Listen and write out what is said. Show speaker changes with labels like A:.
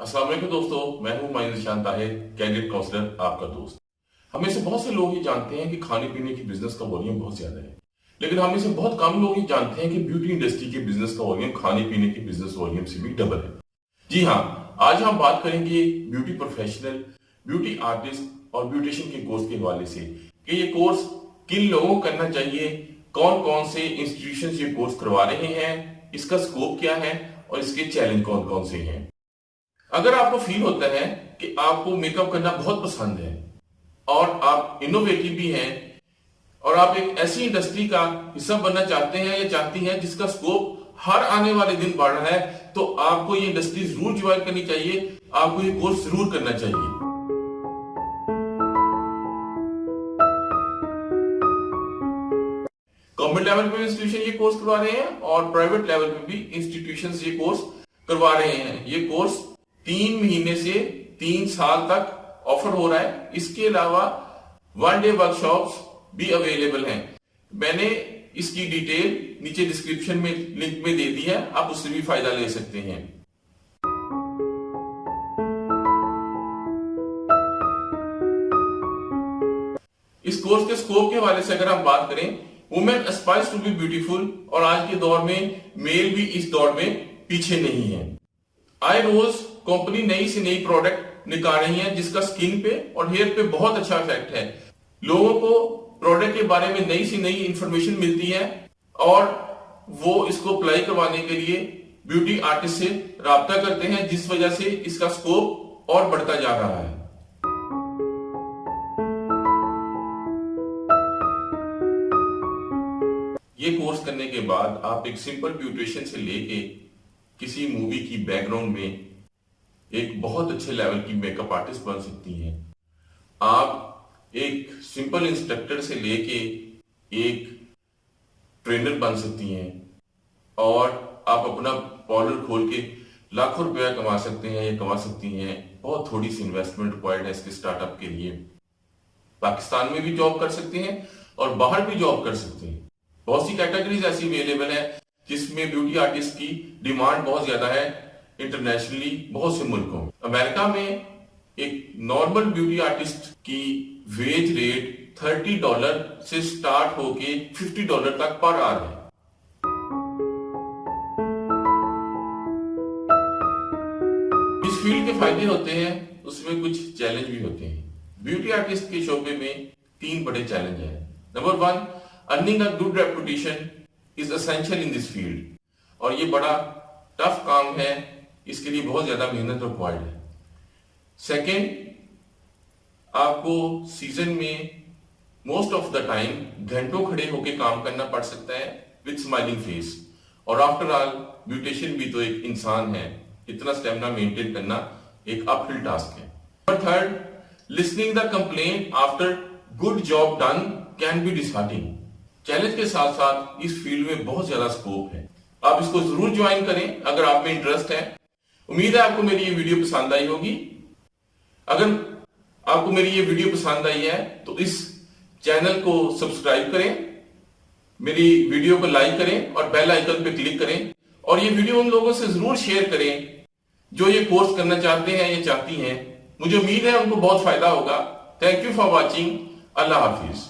A: अस्सलाम वालेकुम दोस्तों, मैं हूं मायून निशान ताहिर, कैडेट काउंसलर, आपका दोस्त। हमें से बहुत से लोग ये जानते हैं कि खाने पीने की बिजनेस का वॉल्यूम बहुत ज्यादा है, लेकिन हमें से बहुत कम लोग ये जानते हैं कि ब्यूटी इंडस्ट्री के बिजनेस का वॉल्यूम खाने पीने की बिजनेस वॉल्यूम से भी डबल है। जी हाँ, आज हम बात करेंगे ब्यूटी प्रोफेशनल, ब्यूटी आर्टिस्ट और ब्यूटिशियन के कोर्स के हवाले से कि ये कोर्स किन लोगों को करना चाहिए, कौन कौन से इंस्टीट्यूशन ये कोर्स करवा रहे हैं, इसका स्कोप क्या है और इसके चैलेंज कौन कौन से हैं। अगर आपको फील होता है कि आपको मेकअप करना बहुत पसंद है और आप इनोवेटिव भी हैं और आप एक ऐसी इंडस्ट्री का हिस्सा बनना चाहते हैं या चाहती हैं जिसका स्कोप हर आने वाले दिन बढ़ रहा है, तो आपको ये इंडस्ट्री जरूर ज्वाइन करनी चाहिए, आपको ये कोर्स जरूर करना चाहिए। गवर्नमेंट लेवल पे इंस्टीट्यूशन ये कोर्स करवा रहे हैं और प्राइवेट लेवल पे भी इंस्टीट्यूशन ये कोर्स करवा रहे हैं। ये कोर्स 3 महीने से 3 साल तक ऑफर हो रहा है। इसके अलावा 1 डे वर्कशॉप्स भी अवेलेबल हैं। मैंने इसकी डिटेल नीचे डिस्क्रिप्शन में लिंक में दे दी है, आप उससे भी फायदा ले सकते हैं। इस कोर्स के स्कोप के हवाले से अगर हम बात करें, women aspires to be beautiful, और आज के दौर में मेल भी इस दौर में पीछे नहीं है। आए रोज कंपनी नई से नई प्रोडक्ट निकाल रही है जिसका स्किन पे और हेयर पे बहुत अच्छा इफेक्ट है। लोगों को प्रोडक्ट के बारे में नई से नई इंफॉर्मेशन मिलती है और वो इसको अप्लाई करवाने के लिए ब्यूटी आर्टिस्ट से राब्ता करते हैं, जिस वजह से इसका स्कोप और बढ़ता जा रहा है। ये कोर्स करने के बाद आप एक सिंपल ब्यूटिशियन से लेके किसी मूवी की बैकग्राउंड में एक बहुत अच्छे लेवल की मेकअप आर्टिस्ट बन सकती हैं। आप एक सिंपल इंस्ट्रक्टर से लेके एक ट्रेनर बन सकती हैं और आप अपना पार्लर खोल के लाखों रुपया कमा सकते हैं या कमा सकती हैं। बहुत थोड़ी सी इन्वेस्टमेंट रिक्वायर्ड है इसके स्टार्टअप के लिए। पाकिस्तान में भी जॉब कर सकते हैं और बाहर भी जॉब कर सकते हैं। बहुत सी कैटेगरीज ऐसी अवेलेबल है जिसमें ब्यूटी आर्टिस्ट की डिमांड बहुत ज्यादा है इंटरनेशनली, बहुत से मुल्कों में। अमेरिका में एक नॉर्मल ब्यूटी आर्टिस्ट की वेज रेट $30 से स्टार्ट होके $50 तक पर आवर है। इस फील्ड के फायदे होते हैं, उसमें कुछ चैलेंज भी होते हैं। ब्यूटी आर्टिस्ट के शोबे में 3 बड़े चैलेंज हैं। Number 1, earning a good reputation is essential in this field, और ये बड़ा टफ काम है, इसके लिए बहुत ज्यादा मेहनत रिक्वायर्ड है। सेकेंड, आपको सीजन में मोस्ट ऑफ द टाइम घंटों खड़े होकर काम करना पड़ सकता है विद स्माइलिंग फेस, और आफ्टर ऑल ब्यूटिशियन भी तो एक इंसान है, इतना स्टेमिना मेंटेन करना एक अपहिल टास्क है। और third, listening the complaint after good job done can be disheartening. Challenge के साथ साथ इस फील्ड में बहुत ज्यादा स्कोप है। आप इसको जरूर ज्वाइन करें अगर आप में इंटरेस्ट है। उम्मीद है आपको मेरी ये वीडियो पसंद आई होगी। अगर आपको मेरी ये वीडियो पसंद आई है तो इस चैनल को सब्सक्राइब करें, मेरी वीडियो को लाइक करें और बेल आइकन पे क्लिक करें, और ये वीडियो उन लोगों से जरूर शेयर करें जो ये कोर्स करना चाहते हैं या चाहती हैं। मुझे उम्मीद है उनको बहुत फायदा होगा। Thank you for watching. Allah Hafiz.